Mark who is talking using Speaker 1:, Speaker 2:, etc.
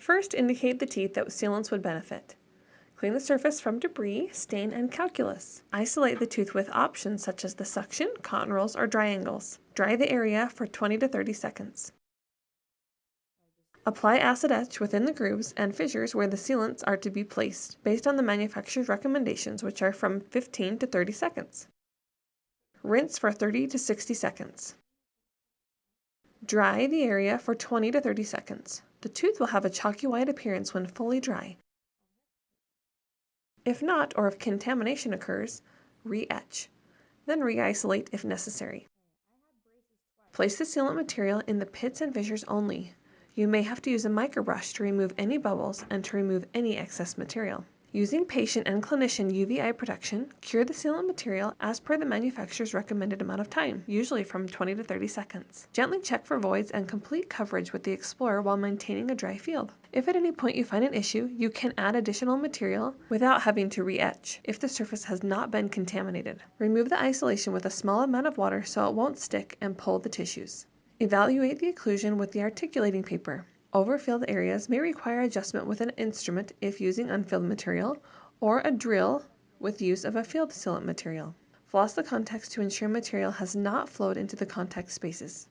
Speaker 1: First, indicate the teeth that sealants would benefit. Clean the surface from debris, stain, and calculus. Isolate the tooth with options such as the suction, cotton rolls, or dry angles. Dry the area for 20 to 30 seconds. Apply acid etch within the grooves and fissures where the sealants are to be placed, based on the manufacturer's recommendations, which are from 15 to 30 seconds. Rinse for 30 to 60 seconds. Dry the area for 20 to 30 seconds. The tooth will have a chalky white appearance when fully dry. If not, or if contamination occurs, re-etch. Then re-isolate if necessary. Place the sealant material in the pits and fissures only. You may have to use a microbrush to remove any bubbles and to remove any excess material. Using patient and clinician UV eye protection, cure the sealant material as per the manufacturer's recommended amount of time, usually from 20 to 30 seconds. Gently check for voids and complete coverage with the Explorer while maintaining a dry field. If at any point you find an issue, you can add additional material without having to re-etch if the surface has not been contaminated. Remove the isolation with a small amount of water so it won't stick and pull the tissues. Evaluate the occlusion with the articulating paper. Overfilled areas may require adjustment with an instrument if using unfilled material, or a drill with use of a filled sealant material. Floss the contacts to ensure material has not flowed into the contact spaces.